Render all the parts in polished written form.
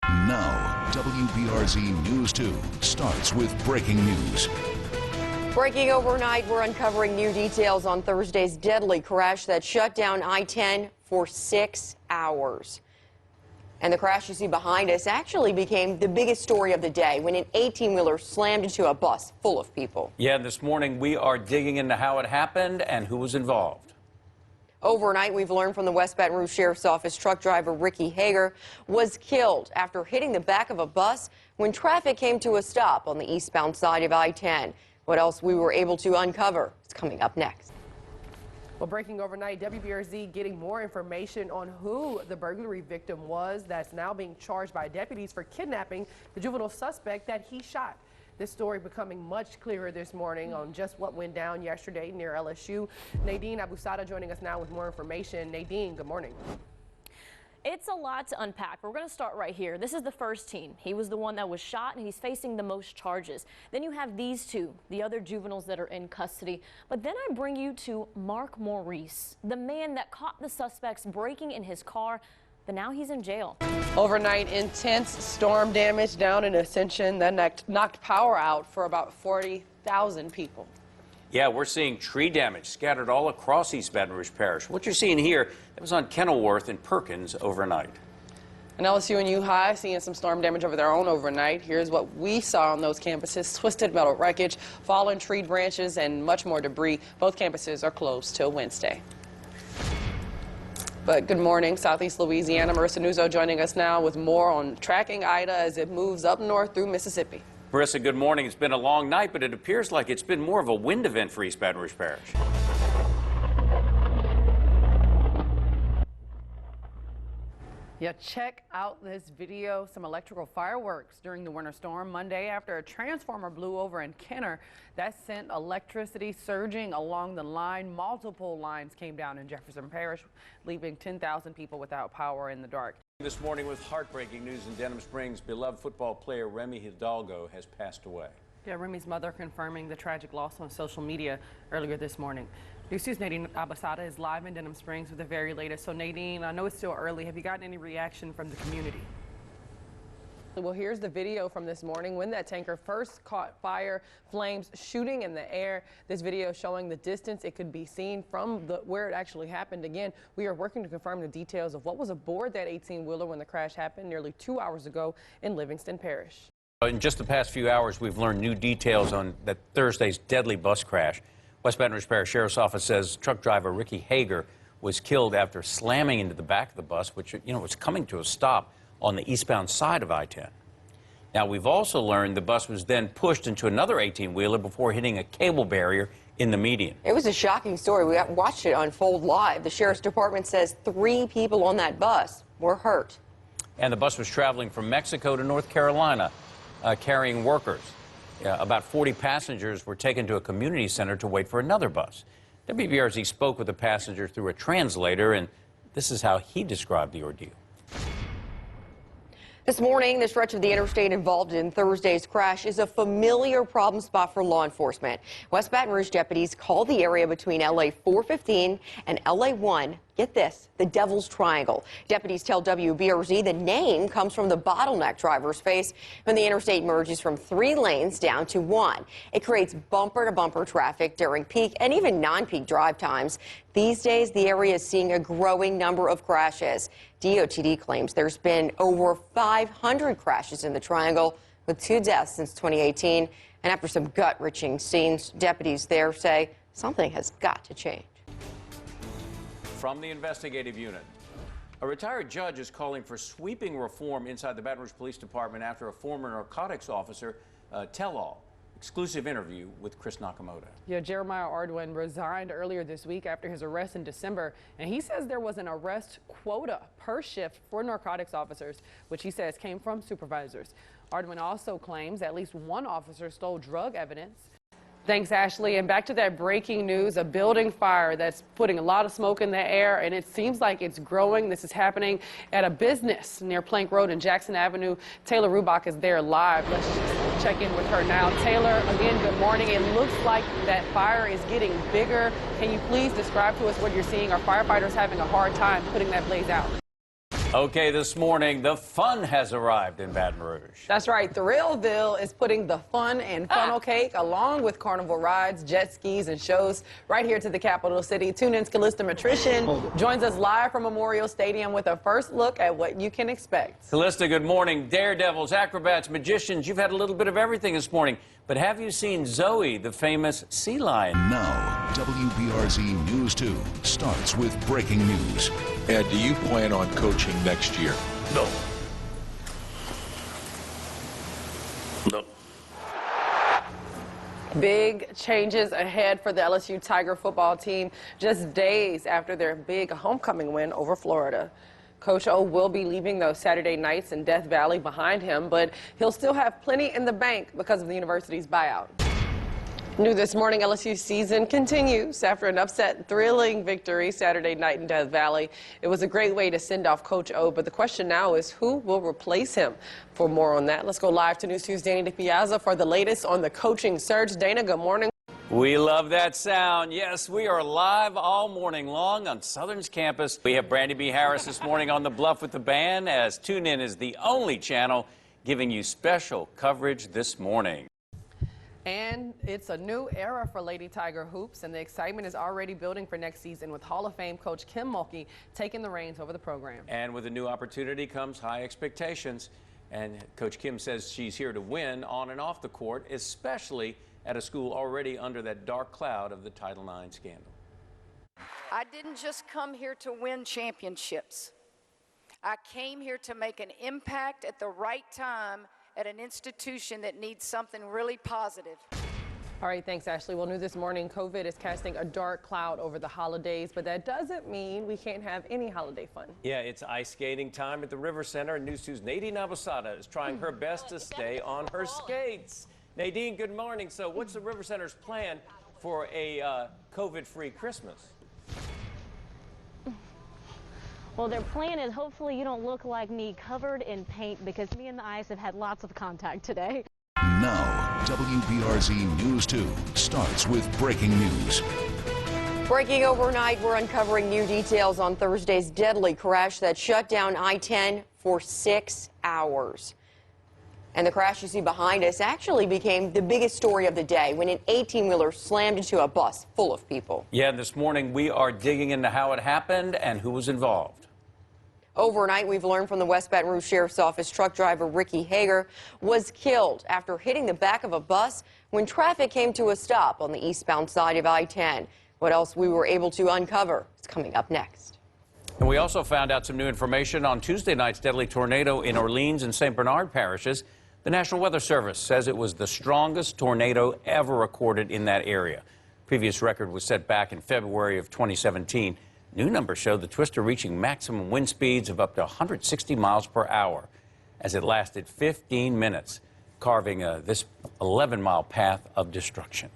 Now, WBRZ News 2 starts with breaking news. Breaking overnight, we're uncovering new details on Thursday's deadly crash that shut down I-10 for 6 hours. And the crash you see behind us actually became the biggest story of the day when an 18-wheeler slammed into a bus full of people. Yeah, this morning we are digging into how it happened and who was involved. Overnight, we've learned from the West Baton Rouge Sheriff's Office truck driver Ricky Hager was killed after hitting the back of a bus when traffic came to a stop on the eastbound side of I-10. What else we were able to uncover is coming up next. Well, breaking overnight, WBRZ getting more information on who the burglary victim was that's now being charged by deputies for kidnapping the juvenile suspect that he shot. This story becoming much clearer this morning on just what went down yesterday near LSU. Nadine Abusada joining us now with more information. Nadine, good morning. It's a lot to unpack. We're going to start right here. This is the first teen. He was the one that was shot, and he's facing the most charges. Then you have these two, the other juveniles that are in custody. But then I bring you to Mark Maurice, the man that caught the suspects breaking in his car, but now he's in jail. Overnight, intense storm damage down in Ascension that knocked power out for about 40,000 people. Yeah, we're seeing tree damage scattered all across East Baton Rouge Parish. What you're seeing here, that was on Kenilworth and Perkins overnight. And LSU and U High seeing some storm damage over their own overnight. Here's what we saw on those campuses: twisted metal wreckage, fallen tree branches, and much more debris. Both campuses are closed till Wednesday. But good morning, Southeast Louisiana. Marissa Nuzzo joining us now with more on tracking Ida as it moves up north through Mississippi. Marissa, good morning. It's been a long night, but it appears like it's been more of a wind event for East Baton Rouge Parish. Yeah, check out this video. Some electrical fireworks during the winter storm Monday after a transformer blew over in Kenner. That sent electricity surging along the line. Multiple lines came down in Jefferson Parish, leaving 10,000 people without power in the dark. This morning with heartbreaking news in Denham Springs, beloved football player Remy Hidalgo has passed away. Yeah, Remy's mother confirming the tragic loss on social media earlier this morning. News 2's Nadine Abasada is live in Denham Springs with the very latest. So Nadine, I know it's still early. Have you gotten any reaction from the community? Well, here's the video from this morning when that tanker first caught fire, flames shooting in the air. This video showing the distance it could be seen from where it actually happened. Again, we are working to confirm the details of what was aboard that 18-wheeler when the crash happened nearly 2 hours ago in Livingston Parish. In just the past few hours, we've learned new details on that Thursday's deadly bus crash. West Baton Rouge Parish Sheriff's Office says truck driver Ricky Hager was killed after slamming into the back of the bus, which was coming to a stop on the eastbound side of I-10. Now, we've also learned the bus was then pushed into another 18-wheeler before hitting a cable barrier in the median. It was a shocking story. We watched it unfold live. The Sheriff's Department says 3 people on that bus were hurt. And the bus was traveling from Mexico to North Carolina, carrying workers. About 40 passengers were taken to a community center to wait for another bus. WBRZ spoke with the passenger through a translator, and this is how he described the ordeal. This morning, the stretch of the interstate involved in Thursday's crash is a familiar problem spot for law enforcement. West Baton Rouge deputies called the area between LA 415 and LA 1, get this, the Devil's Triangle. Deputies tell WBRZ the name comes from the bottleneck drivers face when the interstate merges from 3 lanes down to 1. It creates bumper-to-bumper traffic during peak and even non-peak drive times. These days, the area is seeing a growing number of crashes. DOTD claims there's been over 500 crashes in the triangle, with 2 deaths since 2018. And after some gut-wrenching scenes, deputies there say something has got to change. From the investigative unit, a retired judge is calling for sweeping reform inside the Baton Rouge Police Department after a former narcotics officer tell-all. Exclusive interview with Chris Nakamoto. Yeah, Jeremiah Ardwin resigned earlier this week after his arrest in December, and he says there was an arrest quota per shift for narcotics officers, which he says came from supervisors. Ardwin also claims at least 1 officer stole drug evidence. Thanks, Ashley. And back to that breaking news, a building fire that's putting a lot of smoke in the air, and it seems like it's growing. This is happening at a business near Plank Road and Jackson Avenue. Taylor Rubach is there live. Let's just check in with her now. Taylor, again, good morning. It looks like that fire is getting bigger. Can you please describe to us what you're seeing? Are firefighters having a hard time putting that blaze out? Okay, this morning, the fun has arrived in Baton Rouge. That's right. Thrillville is putting the fun and funnel cake along with carnival rides, jet skis, and shows right here to the capital city. Tune in. Calista Matrician joins us live from Memorial Stadium with a first look at what you can expect. Calista, good morning. Daredevils, acrobats, magicians, you've had a little bit of everything this morning. But have you seen Zoe, the famous sea lion? Now, WBRZ News 2 starts with breaking news. And do you plan on coaching next year? No. No. Big changes ahead for the LSU Tiger football team just days after their big homecoming win over Florida. Coach O will be leaving those Saturday nights in Death Valley behind him, but he'll still have plenty in the bank because of the university's buyout. New this morning, LSU's season continues after an upset, thrilling victory Saturday night in Death Valley. It was a great way to send off Coach O, but the question now is who will replace him? For more on that, let's go live to News 2's Dana DiPiazza for the latest on the coaching surge. Dana, good morning. We love that sound. Yes, we are live all morning long on Southern's campus. We have Brandy B. Harris this morning on the Bluff with the band, as TuneIn is the only channel giving you special coverage this morning. And it's a new era for Lady Tiger hoops, and the excitement is already building for next season with Hall of Fame coach Kim Mulkey taking the reins over the program. And with a new opportunity comes high expectations. And Coach Kim says she's here to win on and off the court, especially at a school already under that dark cloud of the Title IX scandal. I didn't just come here to win championships. I came here to make an impact at the right time at an institution that needs something really positive. All right, thanks, Ashley. Well, new this morning, COVID is casting a dark cloud over the holidays, but that doesn't mean we can't have any holiday fun. Yeah, it's ice skating time at the River Center. News 2's Nadine Abasada is trying her best to stay on her skates. Nadine, good morning. So what's the River Center's plan for a COVID-free Christmas? Well, their plan is hopefully you don't look like me covered in paint, because me and the ice have had lots of contact today. Now, WBRZ News 2 starts with breaking news. Breaking overnight, we're uncovering new details on Thursday's deadly crash that shut down I-10 for 6 hours. And the crash you see behind us actually became the biggest story of the day when an 18-wheeler slammed into a bus full of people. Yeah, this morning we are digging into how it happened and who was involved. Overnight, we've learned from the West Baton Rouge Sheriff's Office truck driver Ricky Hager was killed after hitting the back of a bus when traffic came to a stop on the eastbound side of I-10. What else we were able to uncover is coming up next. And we also found out some new information on Tuesday night's deadly tornado in Orleans and St. Bernard parishes. The National Weather Service says it was the strongest tornado ever recorded in that area. Previous record was set back in February of 2017. New numbers show the twister reaching maximum wind speeds of up to 160 miles per hour as it lasted 15 minutes, carving this 11-mile path of destruction.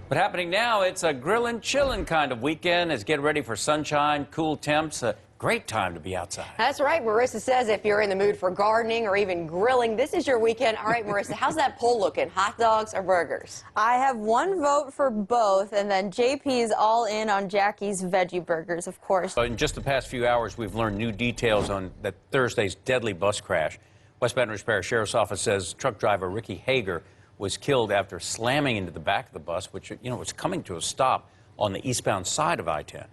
But happening now, it's a grillin', chillin' kind of weekend as get ready for sunshine, cool temps. A great time to be outside. That's right. Marissa says if you're in the mood for gardening or even grilling, this is your weekend. All right, Marissa, how's that poll looking? Hot dogs or burgers? I have one vote for both, and then JP's all in on Jackie's veggie burgers, of course. In just the past few hours, we've learned new details on that Thursday's deadly bus crash. West Baton Rouge Parish Sheriff's Office says truck driver Ricky Hager was killed after slamming into the back of the bus, which was coming to a stop on the eastbound side of I-10.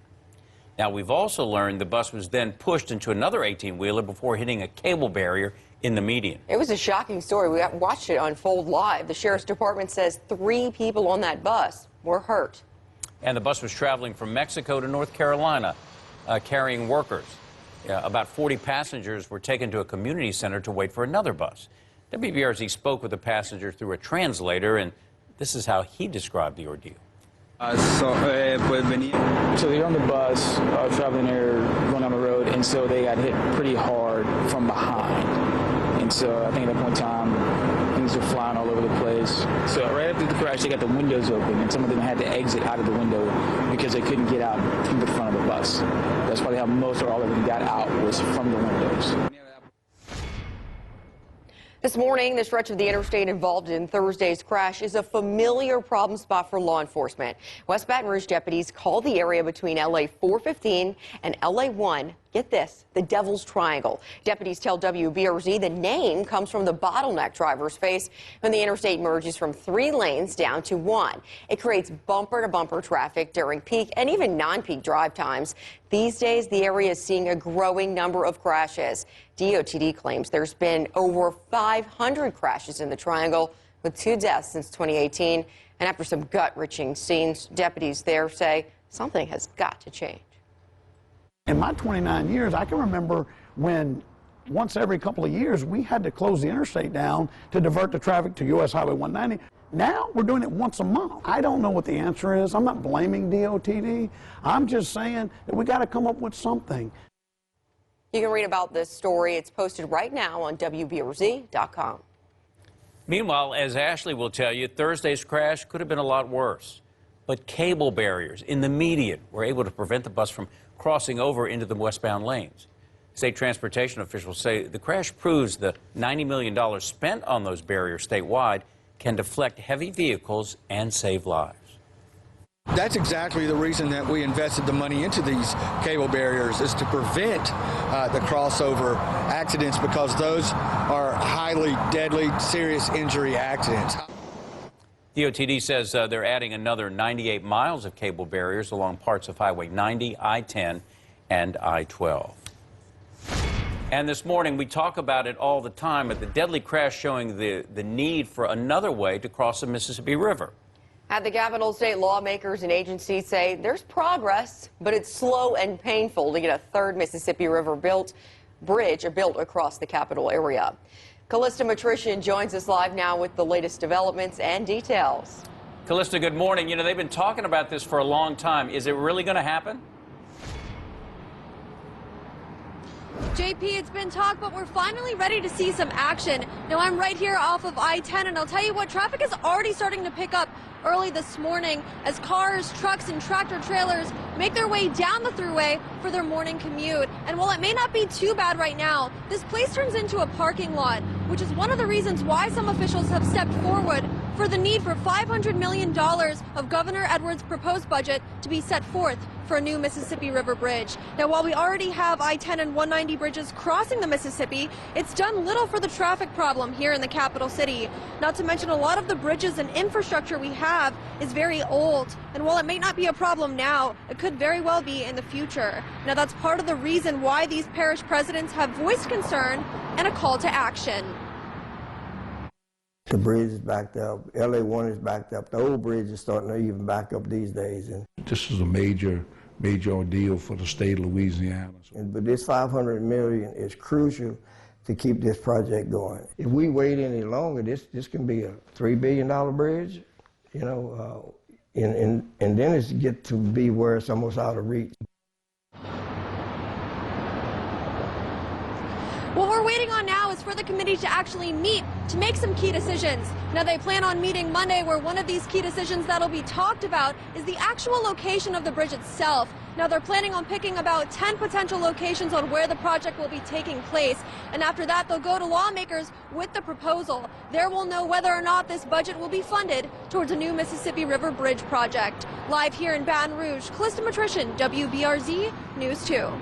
Now, we've also learned the bus was then pushed into another 18-wheeler before hitting a cable barrier in the median. It was a shocking story. We watched it unfold live. The Sheriff's Department says 3 people on that bus were hurt. And the bus was traveling from Mexico to North Carolina, carrying workers. About 40 passengers were taken to a community center to wait for another bus. WBRZ spoke with the passenger through a translator, and this is how he described the ordeal. So they're on the bus, traveling there, going down the road, and so they got hit pretty hard from behind. And so I think at that point in time, things were flying all over the place. So right after the crash, they got the windows open, and some of them had to exit out of the window because they couldn't get out from the front of the bus. That's probably how most or all of them got out, was from the windows. This morning, the stretch of the interstate involved in Thursday's crash is a familiar problem spot for law enforcement. West Baton Rouge deputies call the area between LA 415 and LA 1 Get this, the Devil's Triangle. Deputies tell WBRZ the name comes from the bottleneck drivers face when the interstate merges from 3 lanes down to 1. It creates bumper-to-bumper traffic during peak and even non-peak drive times. These days, the area is seeing a growing number of crashes. DOTD claims there's been over 500 crashes in the triangle, with 2 deaths since 2018. And after some gut-wrenching scenes, deputies there say something has got to change. In my 29 years, I can remember when once every couple of years we had to close the interstate down to divert the traffic to U.S. Highway 190. Now we're doing it once a month. I don't know what the answer is. I'm not blaming DOTD. I'm just saying that we got to come up with something. You can read about this story. It's posted right now on WBRZ.com. Meanwhile, as Ashley will tell you, Thursday's crash could have been a lot worse. But cable barriers in the median were able to prevent the bus from crossing over into the westbound lanes. State transportation officials say the crash proves the $90 million spent on those barriers statewide can deflect heavy vehicles and save lives. That's exactly the reason that we invested the money into these cable barriers, is to prevent the crossover accidents, because those are highly deadly, serious injury accidents. DOTD says they're adding another 98 miles of cable barriers along parts of Highway 90, I-10, and I-12. And this morning, we talk about it all the time, but the deadly crash showing the need for another way to cross the Mississippi River. At the Capitol, state lawmakers and agencies say there's progress, but it's slow and painful to get a third Mississippi River bridge built across the Capitol area. Callista Matrician joins us live now with the latest developments and details. Callista, good morning. You know, they've been talking about this for a long time. Is it really going to happen? JP, it's been talk, but we're finally ready to see some action. Now, I'm right here off of I-10, and I'll tell you what, traffic is already starting to pick up early this morning as cars, trucks, and tractor trailers make their way down the thruway for their morning commute. And while it may not be too bad right now, this place turns into a parking lot, which is one of the reasons why some officials have stepped forward for the need for $500 million of Governor Edwards' proposed budget to be set forth for a new Mississippi River bridge. Now, while we already have I-10 and 190 bridges crossing the Mississippi, it's done little for the traffic problem here in the capital city. Not to mention, a lot of the bridges and infrastructure we have is very old. And while it may not be a problem now, it could very well be in the future. Now, that's part of the reason why these parish presidents have voiced concern and a call to action. The bridge is backed up. LA1 is backed up. The old bridge is starting to even back up these days. And this is a major ordeal for the state of Louisiana. But this $500 million is crucial to keep this project going. If we wait any longer, this can be a $3 billion bridge, you know, and then it's get to be where it's almost out of reach. What we're waiting on now is for the committee to actually meet to make some key decisions. Now, they plan on meeting Monday, where one of these key decisions that'll be talked about is the actual location of the bridge itself. Now, they're planning on picking about 10 potential locations on where the project will be taking place. And after that, they'll go to lawmakers with the proposal. There we'll know whether or not this budget will be funded towards a new Mississippi River Bridge project. Live here in Baton Rouge, Callista Matrician, WBRZ News 2.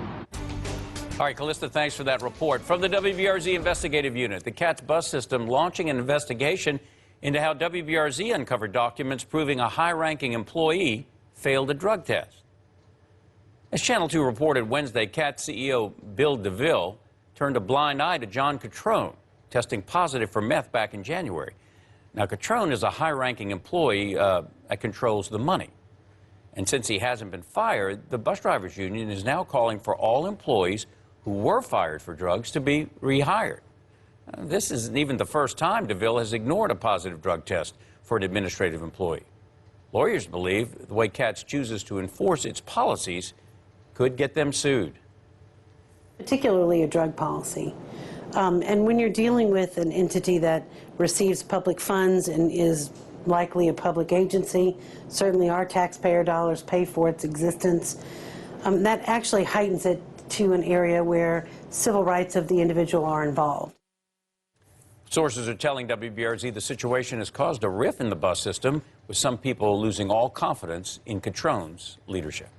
All right, Callista, thanks for that report. From the WBRZ Investigative Unit, the CATS bus system launching an investigation into how WBRZ uncovered documents proving a high-ranking employee failed a drug test. As Channel 2 reported Wednesday, CATS CEO Bill DeVille turned a blind eye to John Catrone, testing positive for meth back in January. Now, Catrone is a high-ranking employee that controls the money. And since he hasn't been fired, the bus drivers union is now calling for all employees who were fired for drugs to be rehired. This isn't even the first time DeVille has ignored a positive drug test for an administrative employee. Lawyers believe the way CATS chooses to enforce its policies could get them sued. Particularly a drug policy. And when you're dealing with an entity that receives public funds and is likely a public agency, certainly our taxpayer dollars pay for its existence, that actually heightens it to an area where civil rights of the individual are involved. Sources are telling WBRZ the situation has caused a rift in the bus system, with some people losing all confidence in Catrone's leadership.